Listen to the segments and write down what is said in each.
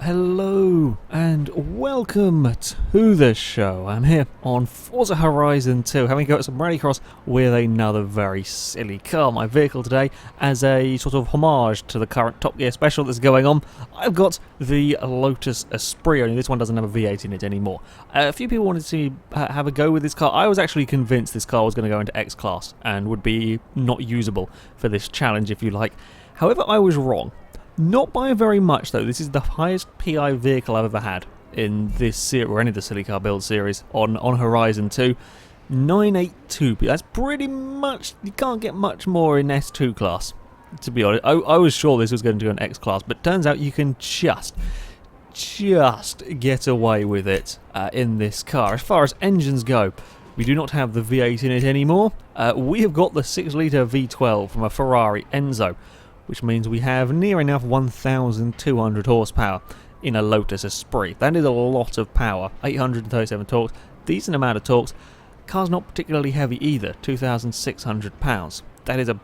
Hello and welcome to the show. I'm here on Forza Horizon 2 having a go at some Rallycross with another very silly car. My vehicle today, as a sort of homage to the current Top Gear special that's going on, I've got the Lotus Esprit, only this one doesn't have a V8 in it anymore. A few people wanted to have a go with this car. I was actually convinced this car was going to go into X Class and would be not usable for this challenge, if you like. However, I was wrong. Not by very much, though. This is the highest PI vehicle I've ever had in this series, or any of the Silly Car Build series, on Horizon 2. 982p. That's pretty much... You can't get much more in S2 class, to be honest. I was sure this was going to go in X class, but turns out you can just get away with it in this car. As far as engines go, we do not have the V8 in it anymore. We have got the 6-litre V12 from a Ferrari Enzo, which means we have near enough 1,200 horsepower in a Lotus Esprit. That is a lot of power. 837 torques, decent amount of torques. Car's not particularly heavy either, 2,600 pounds. That is an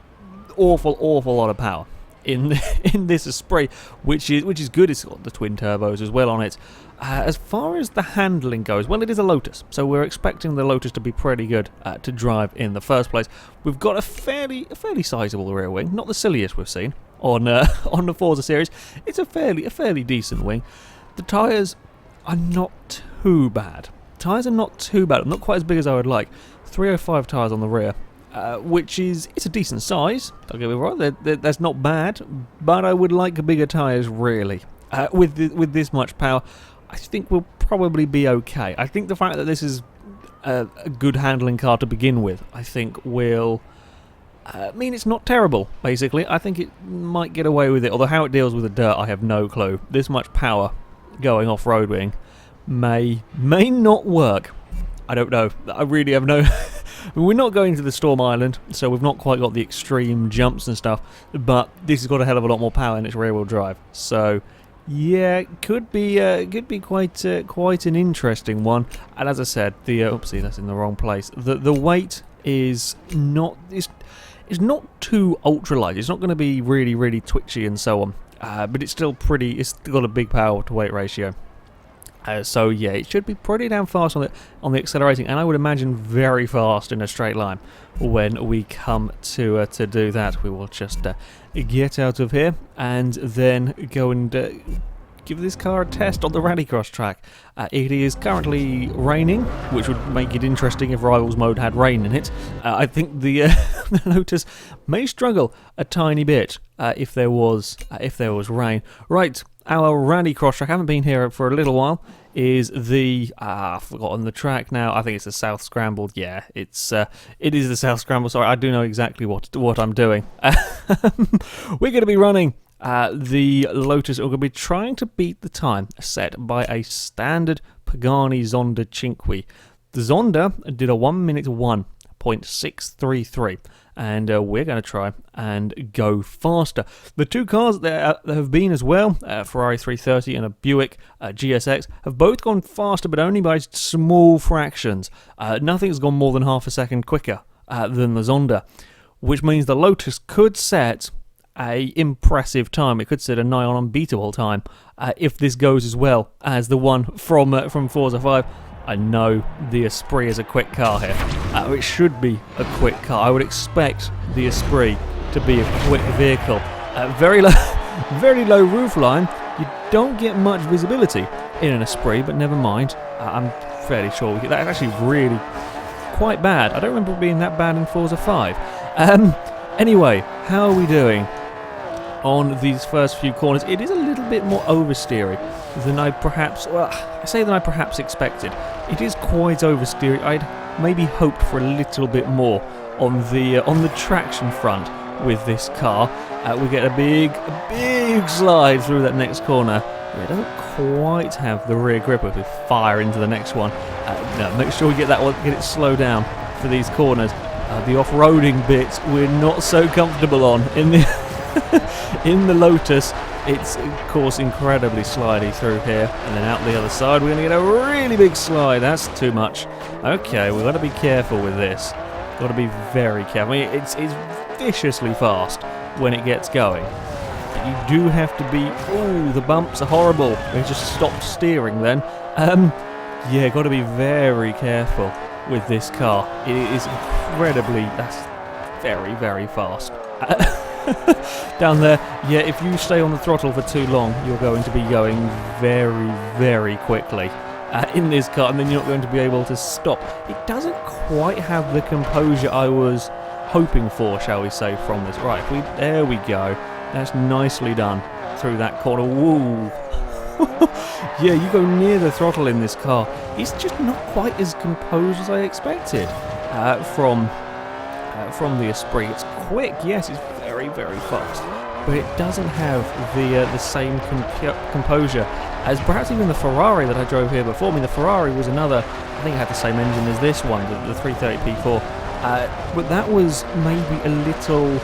awful lot of power in this Esprit, which is good. It's got the twin turbos as well on it. As far as the handling goes, well, it is a Lotus, so we're expecting the Lotus to be pretty good to drive in the first place. We've got a fairly sizable rear wing, not the silliest we've seen on the Forza series. It's a fairly decent wing. The tyres are not too bad. I'm not quite as big as I would like. 305 tyres on the rear, which it's a decent size. Don't get me wrong, that's not bad, but I would like bigger tyres really. With this much power, I think we'll probably be okay. I think the fact that this is a good handling car to begin with, I think will mean it's not terrible, basically. I think it might get away with it, although how it deals with the dirt, I have no clue. This much power going off-roading may not work. I don't know. I really have no... We're not going to the Storm Island, so we've not quite got the extreme jumps and stuff, but this has got a hell of a lot more power in its rear-wheel drive, so... yeah, it could be quite an interesting one. And as I said, the oopsie, that's in the wrong place. The weight is not not too ultralight. It's not going to be really twitchy and so on. But it's still pretty. It's got a big power to weight ratio. So yeah, it should be pretty damn fast on the accelerating, and I would imagine very fast in a straight line when we come to do that. We will just get out of here and then go and give this car a test on the Rallycross track. It is currently raining, which would make it interesting if Rivals Mode had rain in it. I think the the Lotus may struggle a tiny bit if there was rain. Right. Our Rallycross track, I haven't been here for a little while, is the... I've forgotten the track now. I think it's the South Scramble. Yeah, it is the South Scramble. Sorry, I do know exactly what I'm doing. We're going to be running the Lotus. We're going to be trying to beat the time set by a standard Pagani Zonda Cinque. The Zonda did a 1 minute 1.633. And we're going to try and go faster. The two cars that have been as well, Ferrari 330 and a Buick GSX, have both gone faster, but only by small fractions. Nothing's gone more than half a second quicker than the Zonda, which means the Lotus could set a impressive time. It could set a nigh on unbeatable time if this goes as well as the one from Forza 5. I know the Esprit is a quick car here. It should be a quick car. I would expect the Esprit to be a quick vehicle. Very low roofline. You don't get much visibility in an Esprit, but never mind. I'm fairly sure that's actually really quite bad. I don't remember it being that bad in Forza 5. Anyway, how are we doing on these first few corners? It is a little bit more oversteery than I perhaps expected. It is quite oversteery. I'd maybe hoped for a little bit more on the traction front with this car. We get a big slide through that next corner. We don't quite have the rear grip as we fire into the next one. No, make sure we get that one, get it slowed down for these corners. The off-roading bits we're not so comfortable on in the in the Lotus. It's, of course, incredibly slidey through here, and then out the other side we're going to get a really big slide. That's too much. Okay, we've got to be careful with this. Got to be very careful. I mean, it's viciously fast when it gets going. But you do have to be... Ooh, the bumps are horrible. We just stopped steering then. Yeah, got to be very careful with this car. It is incredibly... That's very, very fast. Down there, yeah, if you stay on the throttle for too long, you're going to be going very, very quickly in this car, and then you're not going to be able to stop. It doesn't quite have the composure I was hoping for, shall we say, from this. Right, there we go. That's nicely done through that corner. Woo! Yeah, you go near the throttle in this car. It's just not quite as composed as I expected from the Esprit. It's quick, yes, it's very, very fast, but it doesn't have the same composure as perhaps even the Ferrari that I drove here before. I mean, the Ferrari was another, I think it had the same engine as this one, the 330p4, but that was maybe a little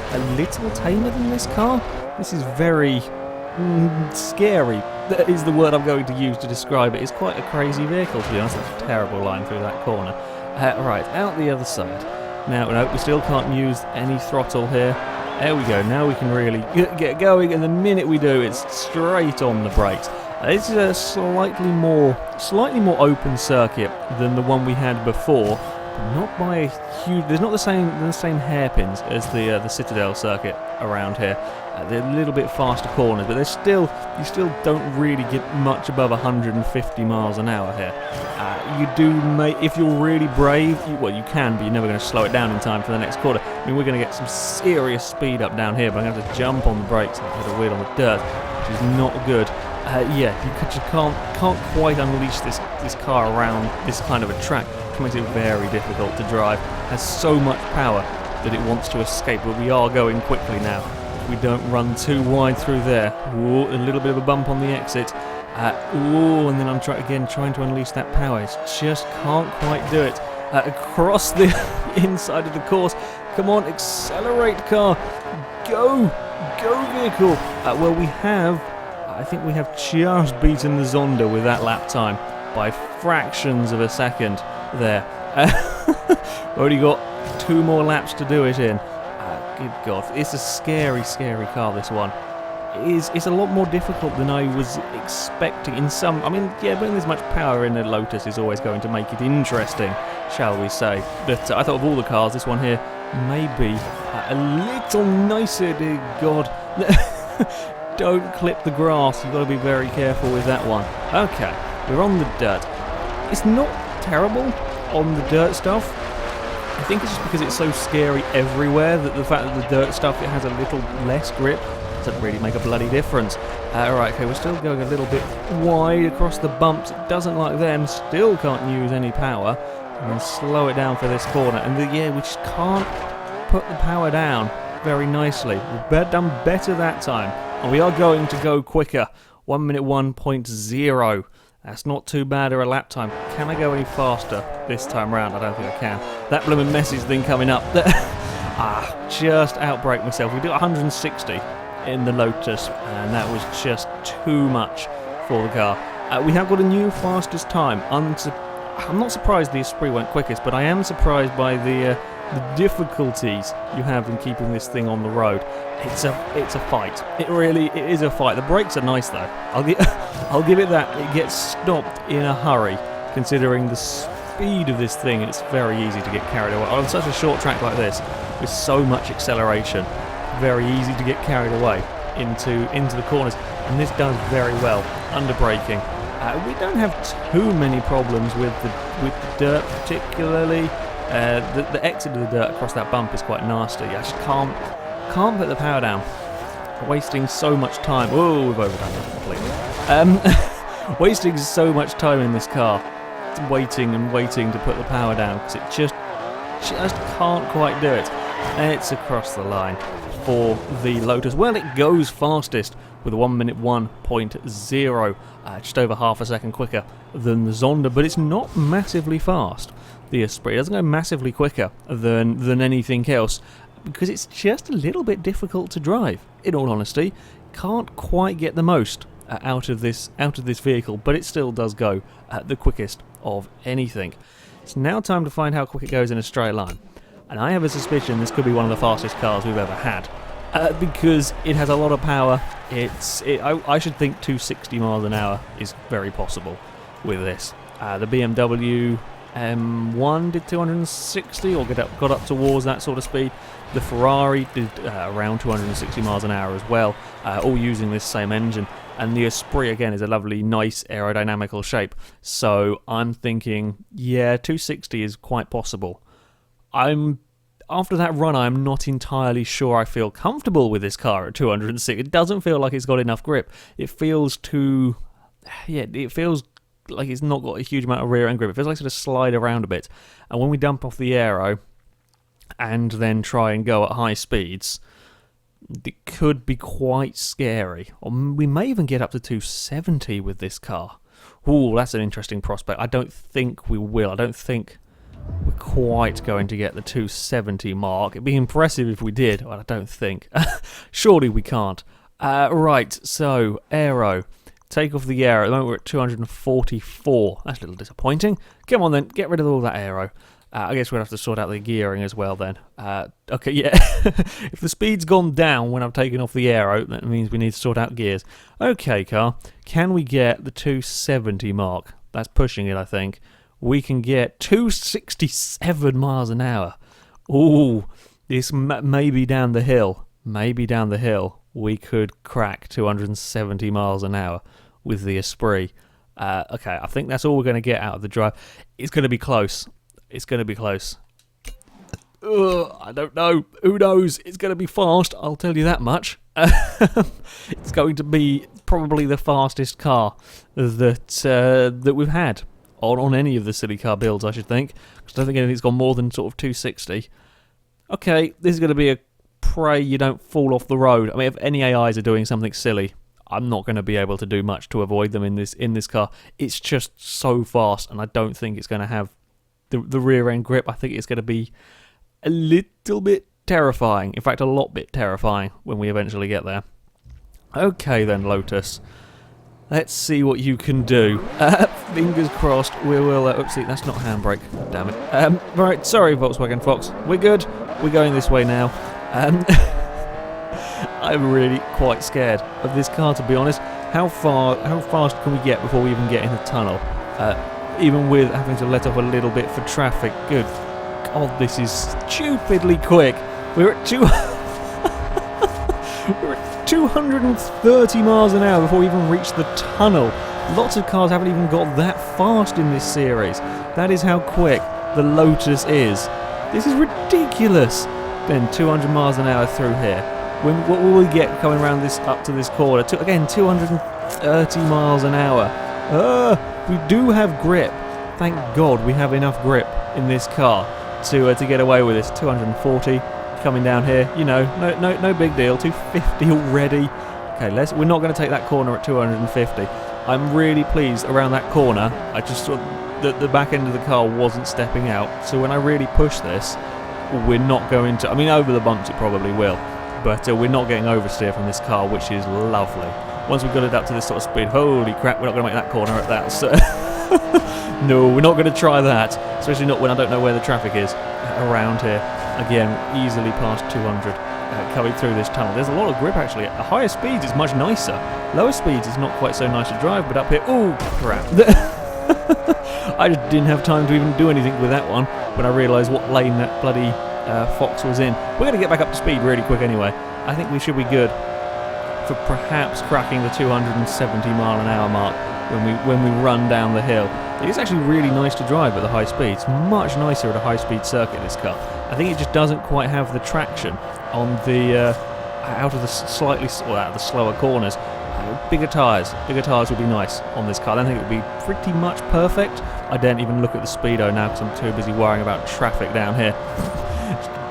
tamer than this car. This is very scary. That is the word I'm going to use to describe it. It's quite a crazy vehicle, to be honest. That's a terrible line through that corner. Right, out the other side. Now, no, we still can't use any throttle here. There we go, now we can really get going, and the minute we do, it's straight on the brakes. This is a slightly more open circuit than the one we had before, but not by a huge... There's not the same hairpins as the Citadel circuit around here. They're a little bit faster corners, but you still don't really get much above 150 miles an hour here. You do if you're really brave, well, you can, but you're never going to slow it down in time for the next quarter. I mean, we're going to get some serious speed up down here, but I'm going to have to jump on the brakes and hit a wheel on the dirt, which is not good. Yeah, you can't quite unleash this car around this kind of a track, which makes it very difficult to drive. It has so much power that it wants to escape, but we are going quickly now. We don't run too wide through there. Ooh, a little bit of a bump on the exit. Ooh, and then I'm trying to unleash that power. It just can't quite do it. Across the inside of the course. Come on, accelerate, car. Go vehicle. Well, I think we have just beaten the Zonda with that lap time by fractions of a second there. Already got 2 more laps to do it in. Good God, it's a scary, scary car, this one. It's a lot more difficult than I was expecting in some... I mean, yeah, putting this much power in a Lotus is always going to make it interesting, shall we say. But I thought of all the cars, this one here may be a little nicer, dear God. Don't clip the grass, you've got to be very careful with that one. Okay, we're on the dirt. It's not terrible on the dirt stuff. I think it's just because it's so scary everywhere that the fact that the dirt stuff, it has a little less grip, doesn't really make a bloody difference. Alright, okay, we're still going a little bit wide across the bumps. It doesn't like them, still can't use any power. And then slow it down for this corner. And yeah, we just can't put the power down very nicely. We've done better that time. And we are going to go quicker. 1 minute 1.0. That's not too bad or a lap time. Can I go any faster this time round? I don't think I can. That blooming message thing coming up. Just outbrake myself. We do 160 in the Lotus, and that was just too much for the car. We have got a new fastest time. I'm not surprised the Esprit went quickest, but I am surprised by the difficulties you have in keeping this thing on the road. It's a fight. It is a fight. The brakes are nice though. I'll give it that. It gets stopped in a hurry, considering the speed of this thing. It's very easy to get carried away on such a short track like this with so much acceleration. Very easy to get carried away into the corners, and this does very well under braking. We don't have too many problems with the dirt, particularly. The exit of the dirt across that bump is quite nasty. I just can't put the power down. Wasting so much time. Oh, we've overdone it completely. Wasting so much time in this car, waiting and waiting to put the power down because it just can't quite do it. It's across the line for the Lotus. Well, it goes fastest with a 1 minute 1.0, just over half a second quicker than the Zonda, but it's not massively fast. The Esprit doesn't go massively quicker than anything else because it's just a little bit difficult to drive, in all honesty. can't quite get the most out of this vehicle, but it still does go the quickest of anything. It's now time to find how quick it goes in a straight line, and I have a suspicion this could be one of the fastest cars we've ever had, because it has a lot of power. I should think 260 miles an hour is very possible with this. The BMW M1 did 260, or got up towards that sort of speed. The Ferrari did around 260 miles an hour as well, all using this same engine. And the Esprit, again, is a lovely, nice aerodynamical shape. So I'm thinking, yeah, 260 is quite possible. After that run, I'm not entirely sure I feel comfortable with this car at 206. It doesn't feel like it's got enough grip. It feels it feels like it's not got a huge amount of rear end grip. It feels like it's going to slide around a bit. And when we dump off the aero and then try and go at high speeds, it could be quite scary. Or we may even get up to 270 with this car. Ooh, that's an interesting prospect. I don't think we will. I don't think we're quite going to get the 270 mark. It'd be impressive if we did, but I don't think. Surely we can't. Right, so aero. Take off the aero. At the moment we're at 244. That's a little disappointing. Come on then, get rid of all that aero. I guess we'll have to sort out the gearing as well then. Okay, yeah. If the speed's gone down when I've taken off the aero, that means we need to sort out gears. Okay, car. Can we get the 270 mark? That's pushing it, I think. We can get 267 miles an hour. Ooh, this may be down the hill. Maybe down the hill we could crack 270 miles an hour with the Esprit. Okay, I think that's all we're going to get out of the drive. It's going to be close. It's going to be close. I don't know. Who knows? It's going to be fast, I'll tell you that much. It's going to be probably the fastest car that we've had on any of the silly car builds, I should think. Because I don't think anything's gone more than sort of 260. Okay, this is going to be a pray you don't fall off the road. I mean, if any AIs are doing something silly, I'm not going to be able to do much to avoid them in this car. It's just so fast, and I don't think it's going to have the rear end grip. I think it's going to be a little bit terrifying. In fact, a lot bit terrifying when we eventually get there. Okay then, Lotus. Let's see what you can do. Fingers crossed we will... oopsie, that's not handbrake. Damn it. Right, sorry, Volkswagen Fox. We're good. We're going this way now. I'm really quite scared of this car, to be honest. How fast can we get before we even get in the tunnel? Even with having to let off a little bit for traffic. Good God, this is stupidly quick. We're at 230 miles an hour before we even reach the tunnel. Lots of cars haven't even got that fast in this series. That is how quick the Lotus is. This is ridiculous. Then 200 miles an hour through here. What will we get coming around up to this corner? Again, 230 miles an hour. We do have grip. Thank God we have enough grip in this car to get away with this. 240 coming down here. You know, no big deal. 250 already. Okay, we're not going to take that corner at 250. I'm really pleased around that corner. I just saw that the back end of the car wasn't stepping out. So when I really push this, we're not going to... I mean, over the bumps it probably will. But we're not getting oversteer from this car, which is lovely. Once we've got it up to this sort of speed, holy crap, we're not going to make that corner at that. So no, we're not going to try that. Especially not when I don't know where the traffic is around here. Again, easily past 200 coming through this tunnel. There's a lot of grip, actually. At higher speeds, it's much nicer. Lower speeds, it's not quite so nice to drive, but up here... Oh, crap. I just didn't have time to even do anything with that one when I realised what lane that bloody Fox was in. We're going to get back up to speed really quick anyway. I think we should be good for perhaps cracking the 270 mile an hour mark when we run down the hill. It's actually really nice to drive at the high speed. It's much nicer at a high speed circuit, this car. I think it just doesn't quite have the traction on the out of the slower corners. Bigger tyres would be nice on this car. I don't think it would be pretty much perfect. I don't even look at the speedo now because I'm too busy worrying about traffic down here.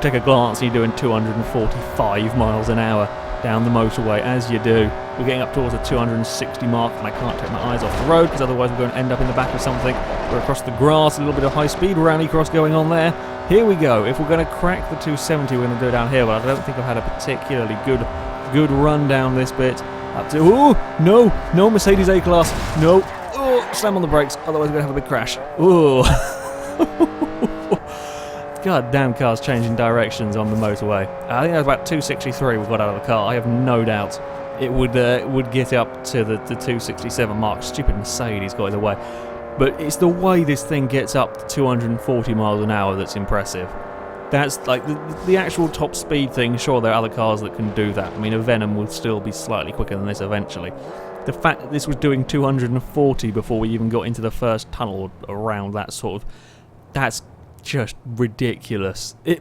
Take a glance and you're doing 245 miles an hour down the motorway, as you do. We're getting up towards the 260 mark and I can't take my eyes off the road because otherwise we're going to end up in the back of something. We're across the grass, a little bit of high-speed rallycross going on there. Here we go. If we're going to crack the 270, we're going to do it down here, but I don't think I've had a particularly good good run down this bit. Up to, oh, no Mercedes A-Class, no. Oh, slam on the brakes, otherwise we're going to have a big crash. Oh. God damn, cars changing directions on the motorway. I think that was about 263 we got out of the car. I have no doubt it would get up to the 267 mark. Stupid Mercedes got in the way. But it's the way this thing gets up to 240 miles an hour that's impressive. That's like the actual top speed thing. Sure, there are other cars that can do that. I mean, a Venom will still be slightly quicker than this eventually. The fact that this was doing 240 before we even got into the first tunnel around that sort of... That's just ridiculous. It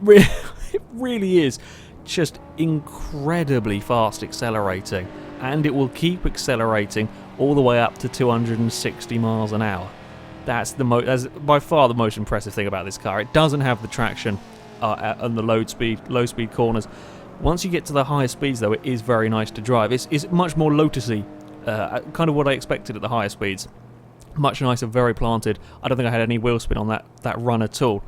really is just incredibly fast accelerating, and it will keep accelerating all the way up to 260 miles an hour. That's by far the most impressive thing about this car. It doesn't have the traction on the low speed corners. Once you get to the higher speeds, though, it is very nice to drive. It's much more Lotusy, kind of what I expected at the higher speeds. Much nicer, very planted. I don't think I had any wheel spin on that run at all.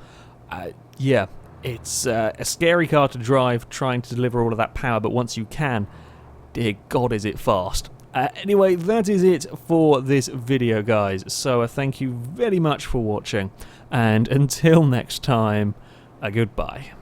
Yeah, it's a scary car to drive, trying to deliver all of that power, but once you can, dear God, is it fast. Anyway, that is it for this video, guys. So thank you very much for watching, and until next time, goodbye.